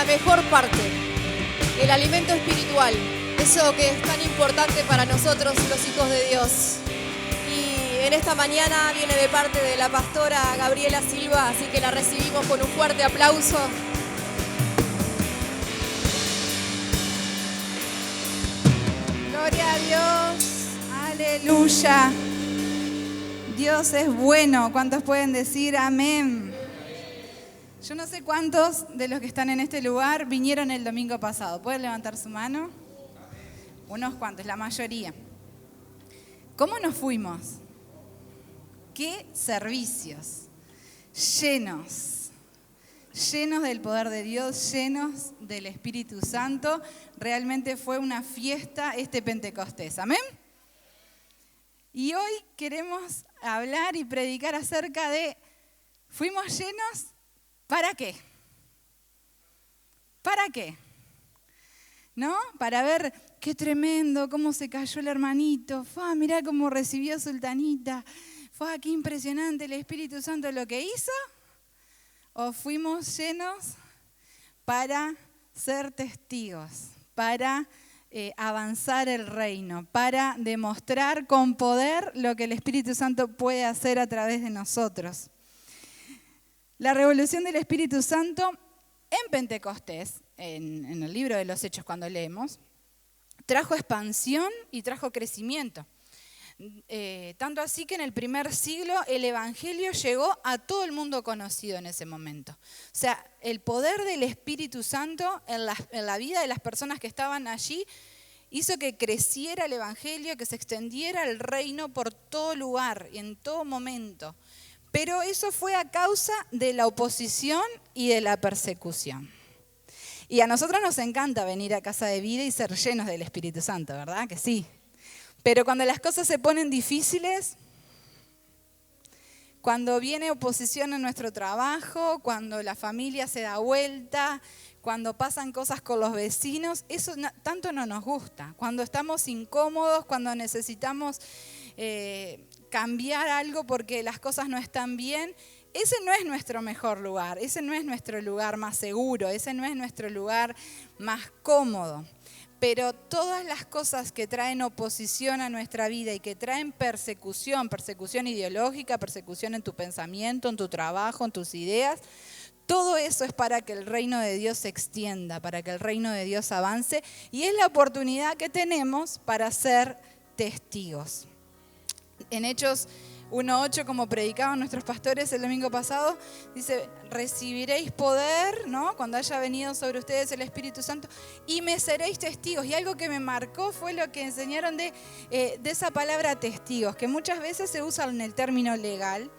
la mejor parte, el alimento espiritual, eso que es tan importante para nosotros los hijos de Dios. Y en esta mañana viene de parte de la pastora Gabriela Silva, así que la recibimos con un fuerte aplauso. Gloria a Dios, aleluya. Dios es bueno. ¿Cuántos pueden decir amén? Yo no sé cuántos de los que están en este lugar vinieron el domingo pasado. ¿Pueden levantar su mano? Unos cuantos, la mayoría. ¿Cómo nos fuimos? ¿Qué servicios? Llenos del poder de Dios, llenos del Espíritu Santo. Realmente fue una fiesta este Pentecostés. ¿Amén? Y hoy queremos hablar y predicar acerca de, ¿fuimos llenos? ¿Para qué? ¿Para qué? ¿No? Para ver qué tremendo, cómo se cayó el hermanito. Mirá cómo recibió Sultanita. Qué impresionante el Espíritu Santo lo que hizo. ¿O fuimos llenos para ser testigos, para avanzar el reino, para demostrar con poder lo que el Espíritu Santo puede hacer a través de nosotros? La revolución del Espíritu Santo en Pentecostés, en el libro de los Hechos cuando leemos, trajo expansión y trajo crecimiento. Tanto así que en el primer siglo el Evangelio llegó a todo el mundo conocido en ese momento. O sea, el poder del Espíritu Santo en la vida de las personas que estaban allí hizo que creciera el Evangelio, que se extendiera el reino por todo lugar y en todo momento. Pero eso fue a causa de la oposición y de la persecución. Y a nosotros nos encanta venir a Casa de Vida y ser llenos del Espíritu Santo, ¿verdad? Que sí. Pero cuando las cosas se ponen difíciles, cuando viene oposición en nuestro trabajo, cuando la familia se da vuelta, cuando pasan cosas con los vecinos, eso tanto no nos gusta. Cuando estamos incómodos, cuando necesitamos cambiar algo porque las cosas no están bien, ese no es nuestro mejor lugar, ese no es nuestro lugar más seguro, ese no es nuestro lugar más cómodo. Pero todas las cosas que traen oposición a nuestra vida y que traen persecución ideológica, persecución en tu pensamiento, en tu trabajo, en tus ideas, todo eso es para que el reino de Dios se extienda, para que el reino de Dios avance, y es la oportunidad que tenemos para ser testigos. En Hechos 1:8, como predicaban nuestros pastores el domingo pasado, dice, recibiréis poder, ¿no?, cuando haya venido sobre ustedes el Espíritu Santo, y me seréis testigos. Y algo que me marcó fue lo que enseñaron de esa palabra testigos, que muchas veces se usa en el término legal,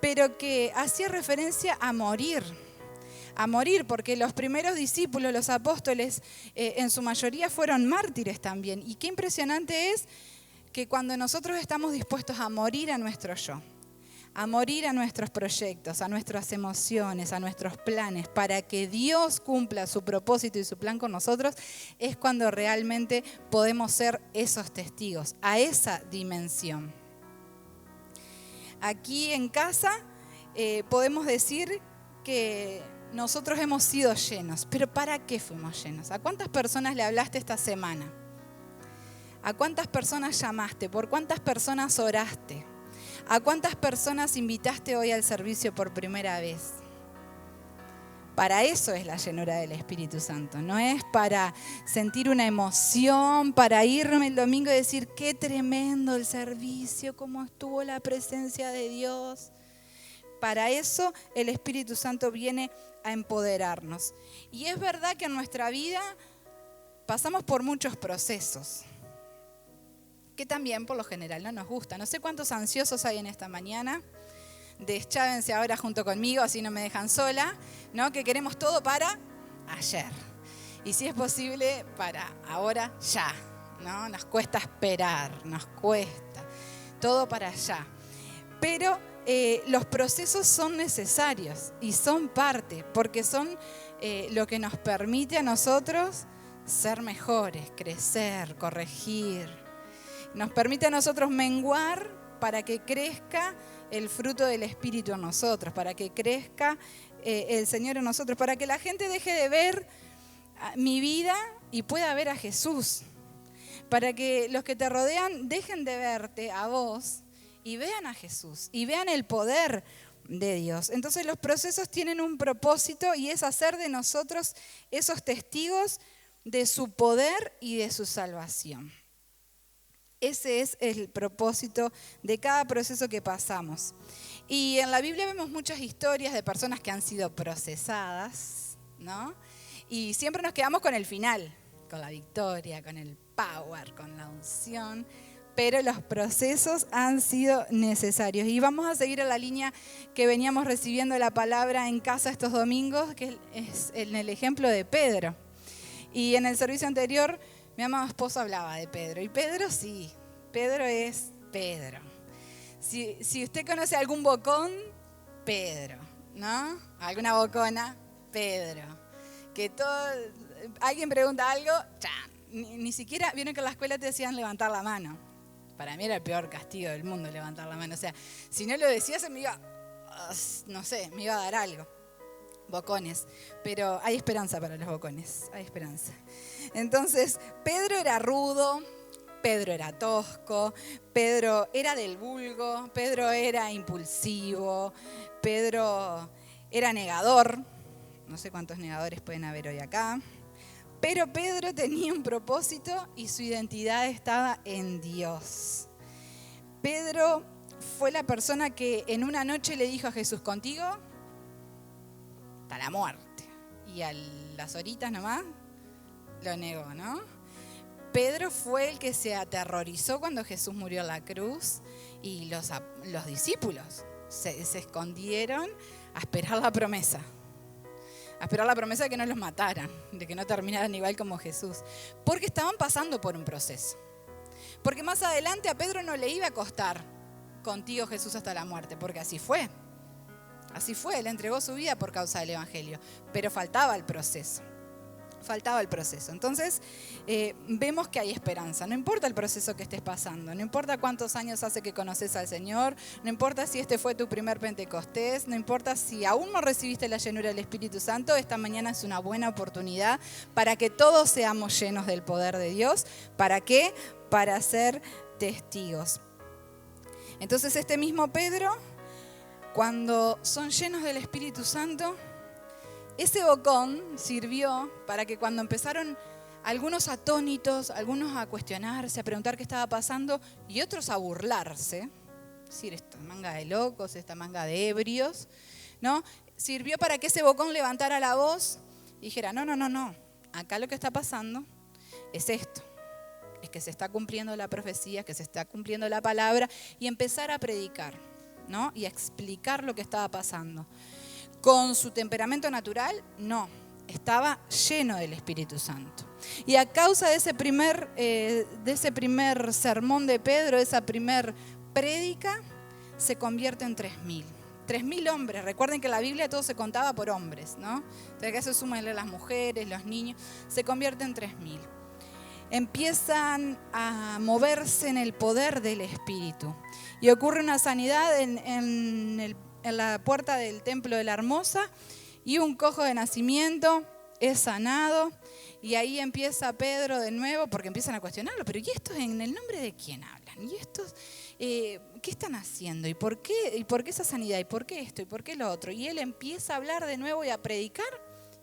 pero que hacía referencia a morir, porque los primeros discípulos, los apóstoles, en su mayoría fueron mártires también. Y qué impresionante es que cuando nosotros estamos dispuestos a morir a nuestro yo, a morir a nuestros proyectos, a nuestras emociones, a nuestros planes, para que Dios cumpla su propósito y su plan con nosotros, es cuando realmente podemos ser esos testigos, a esa dimensión. Aquí en casa podemos decir que nosotros hemos sido llenos, pero ¿para qué fuimos llenos? ¿A cuántas personas le hablaste esta semana? ¿A cuántas personas llamaste? ¿Por cuántas personas oraste? ¿A cuántas personas invitaste hoy al servicio por primera vez? Para eso es la llenura del Espíritu Santo. No es para sentir una emoción, para irme el domingo y decir, qué tremendo el servicio, cómo estuvo la presencia de Dios. Para eso el Espíritu Santo viene a empoderarnos. Y es verdad que en nuestra vida pasamos por muchos procesos, que también por lo general no nos gusta. No sé cuántos ansiosos hay en esta mañana. Deschávense ahora junto conmigo, así no me dejan sola, ¿no? Que queremos todo para ayer. Y si es posible, para ahora ya, ¿no? Nos cuesta esperar, nos cuesta. Todo para allá. Pero los procesos son necesarios y son parte, porque son lo que nos permite a nosotros ser mejores, crecer, corregir. Nos permite a nosotros menguar para que crezca el fruto del Espíritu en nosotros, para que crezca el Señor en nosotros, para que la gente deje de ver mi vida y pueda ver a Jesús. Para que los que te rodean dejen de verte a vos y vean a Jesús y vean el poder de Dios. Entonces los procesos tienen un propósito y es hacer de nosotros esos testigos de su poder y de su salvación. Ese es el propósito de cada proceso que pasamos. Y en la Biblia vemos muchas historias de personas que han sido procesadas, ¿no? Y siempre nos quedamos con el final, con la victoria, con el power, con la unción, pero los procesos han sido necesarios. Y vamos a seguir en la línea que veníamos recibiendo la palabra en casa estos domingos, que es en el ejemplo de Pedro. Y en el servicio anterior, mi amado esposo hablaba de Pedro. Y Pedro sí, Pedro es Pedro. Si usted conoce algún bocón, Pedro, ¿no? Alguna bocona, Pedro. Que alguien pregunta algo, ¡chan! Ni siquiera, vieron que en la escuela te decían levantar la mano. Para mí era el peor castigo del mundo levantar la mano. O sea, si no lo decías se me iba, no sé, me iba a dar algo. Bocones. Pero hay esperanza para los bocones, hay esperanza. Entonces, Pedro era rudo, Pedro era tosco, Pedro era del vulgo, Pedro era impulsivo, Pedro era negador. No sé cuántos negadores pueden haber hoy acá. Pero Pedro tenía un propósito y su identidad estaba en Dios. Pedro fue la persona que en una noche le dijo a Jesús, contigo hasta la muerte. Y a las horitas nomás lo negó, ¿no? Pedro fue el que se aterrorizó cuando Jesús murió en la cruz y los discípulos se escondieron a esperar la promesa. A esperar la promesa de que no los mataran, de que no terminaran igual como Jesús. Porque estaban pasando por un proceso. Porque más adelante a Pedro no le iba a costar contigo Jesús hasta la muerte, porque así fue. Así fue, él entregó su vida por causa del Evangelio. Pero faltaba el proceso. Faltaba el proceso. Entonces, vemos que hay esperanza. No importa el proceso que estés pasando, no importa cuántos años hace que conoces al Señor, no importa si este fue tu primer Pentecostés, no importa si aún no recibiste la llenura del Espíritu Santo, esta mañana es una buena oportunidad para que todos seamos llenos del poder de Dios. ¿Para qué? Para ser testigos. Entonces, este mismo Pedro, cuando son llenos del Espíritu Santo, ese bocón sirvió para que cuando empezaron algunos atónitos, algunos a cuestionarse, a preguntar qué estaba pasando y otros a burlarse, es decir, esta manga de locos, esta manga de ebrios, ¿no? Sirvió para que ese bocón levantara la voz y dijera, no, acá lo que está pasando es esto, es que se está cumpliendo la profecía, que se está cumpliendo la palabra y empezar a predicar, ¿no? Y a explicar lo que estaba pasando. Con su temperamento natural, no, estaba lleno del Espíritu Santo. Y a causa de ese primer sermón de Pedro, de esa primer prédica, se convierte en 3.000. 3.000 hombres. Recuerden que en la Biblia todo se contaba por hombres, ¿no? Entonces que eso súmenle las mujeres, los niños, se convierte en 3.000. Empiezan a moverse en el poder del Espíritu. Y ocurre una sanidad en la puerta del templo de la Hermosa y un cojo de nacimiento es sanado y ahí empieza Pedro de nuevo porque empiezan a cuestionarlo, pero ¿y estos en el nombre de quién hablan? ¿Y estos qué están haciendo? ¿Y por qué esa sanidad? ¿Y por qué esto? ¿Y por qué lo otro? Y él empieza a hablar de nuevo y a predicar.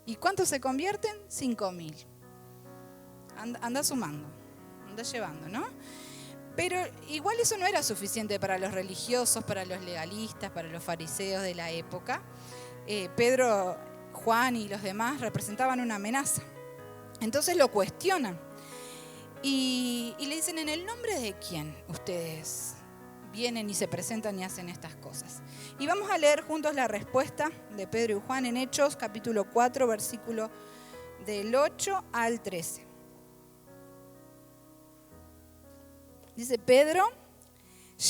¿Y cuántos se convierten? 5.000. Anda sumando, anda llevando, ¿no? Pero igual eso no era suficiente para los religiosos, para los legalistas, para los fariseos de la época. Pedro, Juan y los demás representaban una amenaza. Entonces lo cuestionan y le dicen, ¿en el nombre de quién ustedes vienen y se presentan y hacen estas cosas? Y vamos a leer juntos la respuesta de Pedro y Juan en Hechos, capítulo 4, versículo del 8 al 13. Dice Pedro,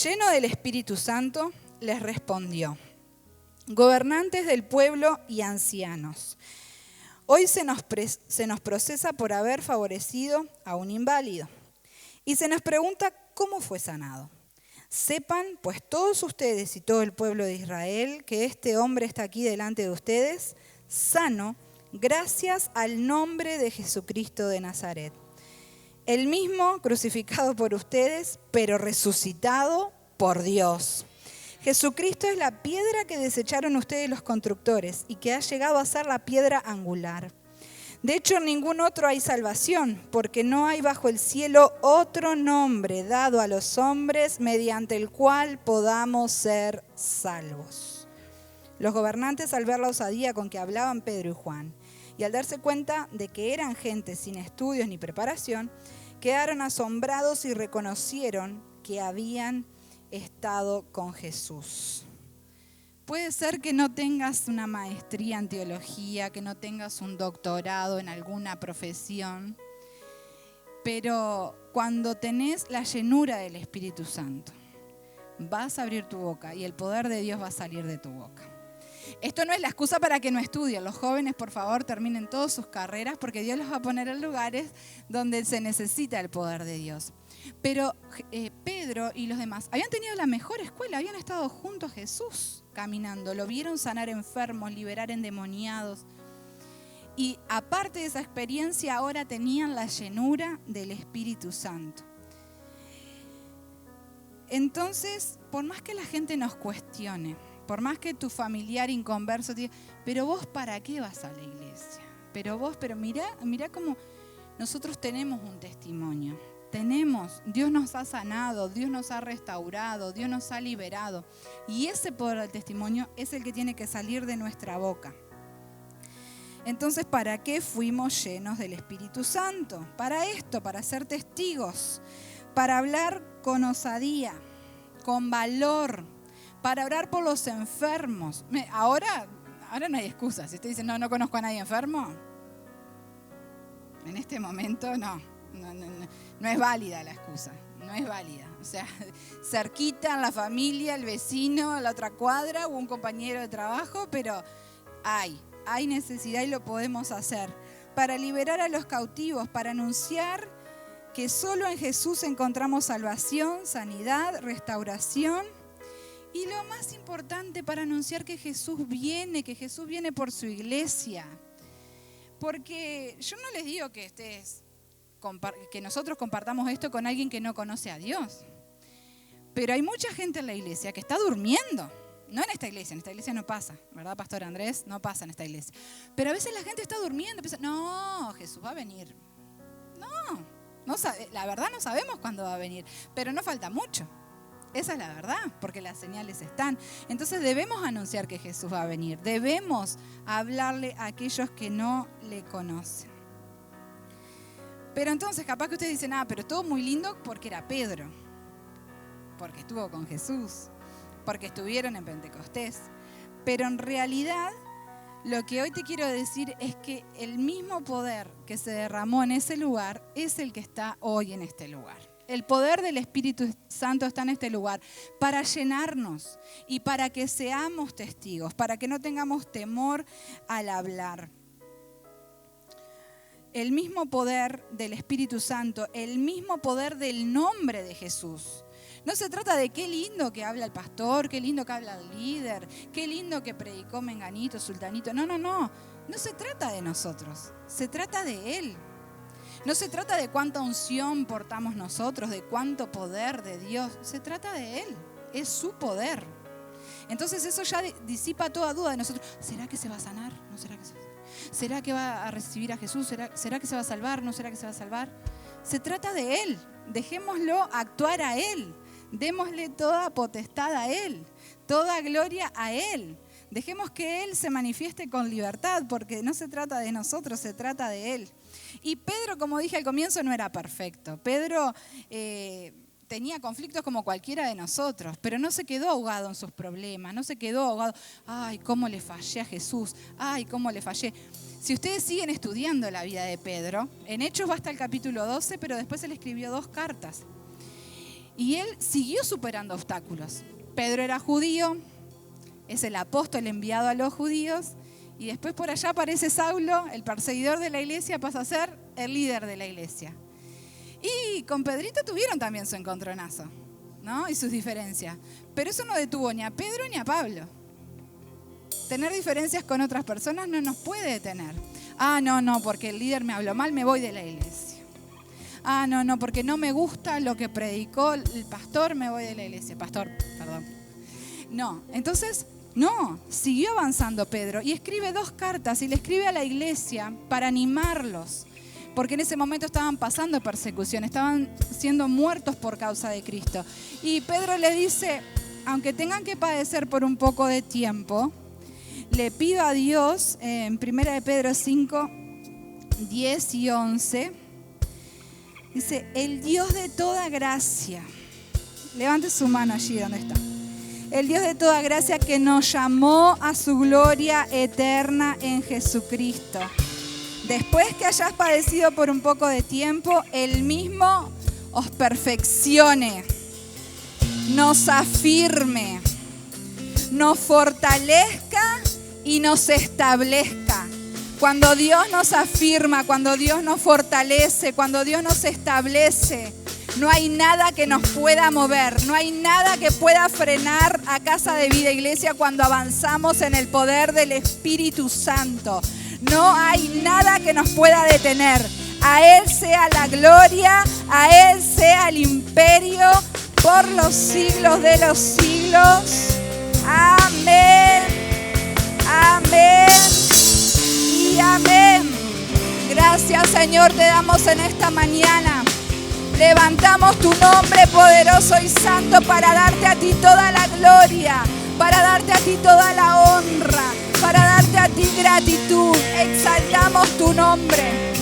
lleno del Espíritu Santo, les respondió, gobernantes del pueblo y ancianos, hoy se nos procesa por haber favorecido a un inválido y se nos pregunta cómo fue sanado. Sepan, pues todos ustedes y todo el pueblo de Israel, que este hombre está aquí delante de ustedes, sano, gracias al nombre de Jesucristo de Nazaret. El mismo crucificado por ustedes, pero resucitado por Dios. Jesucristo es la piedra que desecharon ustedes los constructores y que ha llegado a ser la piedra angular. De hecho, en ningún otro hay salvación, porque no hay bajo el cielo otro nombre dado a los hombres mediante el cual podamos ser salvos. Los gobernantes, al ver la osadía con que hablaban Pedro y Juan, y al darse cuenta de que eran gente sin estudios ni preparación, quedaron asombrados y reconocieron que habían estado con Jesús. Puede ser que no tengas una maestría en teología, que no tengas un doctorado en alguna profesión, pero cuando tenés la llenura del Espíritu Santo, vas a abrir tu boca y el poder de Dios va a salir de tu boca. Esto no es la excusa para que no estudien. Los jóvenes, por favor, terminen todas sus carreras porque Dios los va a poner en lugares donde se necesita el poder de Dios. Pero Pedro y los demás habían tenido la mejor escuela, habían estado juntos a Jesús caminando, lo vieron sanar enfermos, liberar endemoniados. Y aparte de esa experiencia, ahora tenían la llenura del Espíritu Santo. Entonces, por más que la gente nos cuestione, por más que tu familiar inconverso te diga, pero vos ¿para qué vas a la iglesia? Pero mirá cómo nosotros tenemos un testimonio. Dios nos ha sanado, Dios nos ha restaurado, Dios nos ha liberado. Y ese poder del testimonio es el que tiene que salir de nuestra boca. Entonces, ¿para qué fuimos llenos del Espíritu Santo? Para esto, para ser testigos, para hablar con osadía, con valor, para orar por los enfermos. Ahora no hay excusa. Si usted dice, no conozco a nadie enfermo, en este momento no es válida la excusa, no es válida. O sea, cerquita, en la familia, el vecino, la otra cuadra, o un compañero de trabajo, pero hay necesidad y lo podemos hacer. Para liberar a los cautivos, para anunciar que solo en Jesús encontramos salvación, sanidad, restauración. Y lo más importante, para anunciar que Jesús viene por su iglesia. Porque yo no les digo que nosotros compartamos esto con alguien que no conoce a Dios. Pero hay mucha gente en la iglesia que está durmiendo. No en esta iglesia no pasa, ¿verdad, Pastor Andrés? No pasa en esta iglesia. Pero a veces la gente está durmiendo, piensa, no, Jesús va a venir. La verdad no sabemos cuándo va a venir, pero no falta mucho. Esa es la verdad, porque las señales están. Entonces debemos anunciar que Jesús va a venir. Debemos hablarle a aquellos que no le conocen. Pero entonces capaz que ustedes dicen, pero estuvo muy lindo porque era Pedro. Porque estuvo con Jesús. Porque estuvieron en Pentecostés. Pero en realidad, lo que hoy te quiero decir es que el mismo poder que se derramó en ese lugar es el que está hoy en este lugar. El poder del Espíritu Santo está en este lugar para llenarnos y para que seamos testigos, para que no tengamos temor al hablar. El mismo poder del Espíritu Santo, el mismo poder del nombre de Jesús. No se trata de qué lindo que habla el pastor, qué lindo que habla el líder, qué lindo que predicó menganito, sultanito. No se trata de nosotros, se trata de Él. No se trata de cuánta unción portamos nosotros, de cuánto poder de Dios. Se trata de Él, es su poder. Entonces eso ya disipa toda duda de nosotros. ¿Será que se va a sanar? ¿No será que se va a sanar? ¿Será que va a recibir a Jesús? ¿Será que se va a salvar? ¿No será que se va a salvar? Se trata de Él. Dejémoslo actuar a Él. Démosle toda potestad a Él, toda gloria a Él. Dejemos que Él se manifieste con libertad, porque no se trata de nosotros, se trata de Él. Y Pedro, como dije al comienzo, no era perfecto. Pedro tenía conflictos como cualquiera de nosotros, pero no se quedó ahogado en sus problemas, no se quedó ahogado, cómo le fallé a Jesús, cómo le fallé. Si ustedes siguen estudiando la vida de Pedro, en Hechos va hasta el capítulo 12, pero después él escribió 2 cartas. Y él siguió superando obstáculos. Pedro era judío, es el apóstol enviado a los judíos, y después por allá aparece Saulo, el perseguidor de la iglesia, pasa a ser el líder de la iglesia. Y con Pedrito tuvieron también su encontronazo, ¿no? Y sus diferencias. Pero eso no detuvo ni a Pedro ni a Pablo. Tener diferencias con otras personas no nos puede detener. No, porque el líder me habló mal, me voy de la iglesia. No, porque no me gusta lo que predicó el pastor, me voy de la iglesia. Pastor, perdón. No, entonces, no, siguió avanzando Pedro y escribe 2 cartas y le escribe a la iglesia para animarlos. Porque en ese momento estaban pasando persecución, estaban siendo muertos por causa de Cristo. Y Pedro le dice, aunque tengan que padecer por un poco de tiempo, le pido a Dios, en 1 de Pedro 5, 10 y 11, dice, el Dios de toda gracia, levante su mano allí donde está, el Dios de toda gracia que nos llamó a su gloria eterna en Jesucristo. Después que hayas padecido por un poco de tiempo, Él mismo os perfeccione, nos afirme, nos fortalezca y nos establezca. Cuando Dios nos afirma, cuando Dios nos fortalece, cuando Dios nos establece, no hay nada que nos pueda mover, no hay nada que pueda frenar a Casa de Vida Iglesia cuando avanzamos en el poder del Espíritu Santo. No hay nada que nos pueda detener. A Él sea la gloria, a Él sea el imperio por los siglos de los siglos. Amén, amén y amén. Gracias, Señor, te damos en esta mañana. Levantamos tu nombre poderoso y santo para darte a ti toda la gloria, para darte a ti toda la honra, para darte a ti gratitud. Exaltamos tu nombre.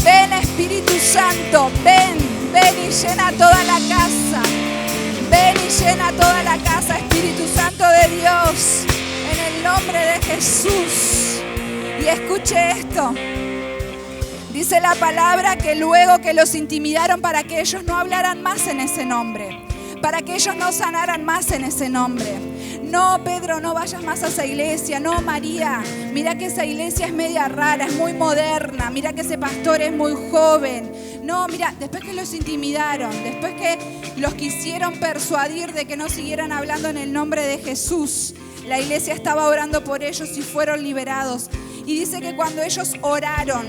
Ven, Espíritu Santo, ven y llena toda la casa. Ven y llena toda la casa, Espíritu Santo de Dios, en el nombre de Jesús. Y escuche esto. Dice la palabra que luego que los intimidaron para que ellos no hablaran más en ese nombre, para que ellos no sanaran más en ese nombre. No, Pedro, no vayas más a esa iglesia. No, María, mira que esa iglesia es media rara, es muy moderna. Mira que ese pastor es muy joven. No, mira, después que los intimidaron, después que los quisieron persuadir de que no siguieran hablando en el nombre de Jesús, la iglesia estaba orando por ellos y fueron liberados. Y dice que cuando ellos oraron,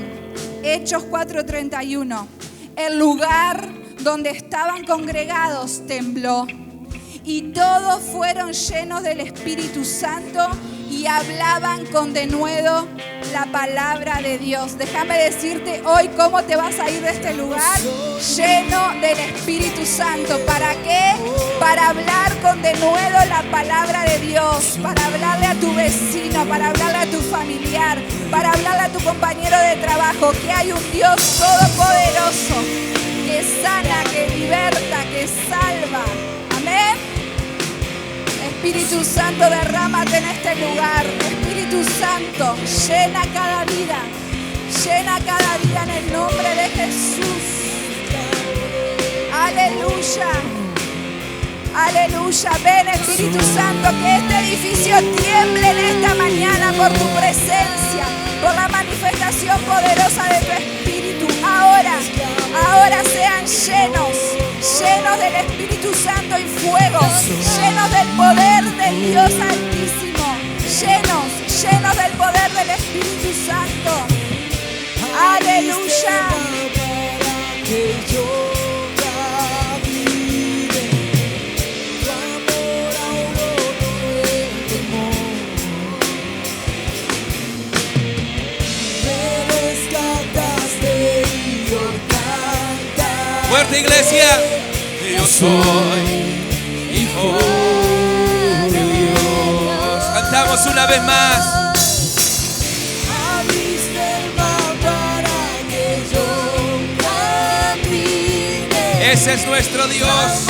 Hechos 4:31, el lugar donde estaban congregados tembló y todos fueron llenos del Espíritu Santo y hablaban con denuedo la palabra de Dios. Déjame decirte hoy cómo te vas a ir de este lugar lleno del Espíritu Santo. ¿Para qué? Para hablar con denuedo la palabra de Dios, para hablarle a tu vecino, para hablarle a tu familiar, para hablarle a tu compañero de trabajo que hay un Dios todopoderoso que sana, que liberta, que salva. Amén. Espíritu Santo, derrámate en este lugar. Espíritu Santo, llena cada vida en el nombre de Jesús. Aleluya, aleluya. Ven, Espíritu Santo, que este edificio tiemble en esta mañana por tu presencia, por la manifestación poderosa de tu Espíritu. Ahora sean llenos del Espíritu Santo y fuego, llenos del poder del Dios Altísimo, llenos del poder del Espíritu Santo. Aleluya. Fuerte, iglesia. Yo soy hijo de Dios. Cantamos una vez más. Ese es nuestro Dios.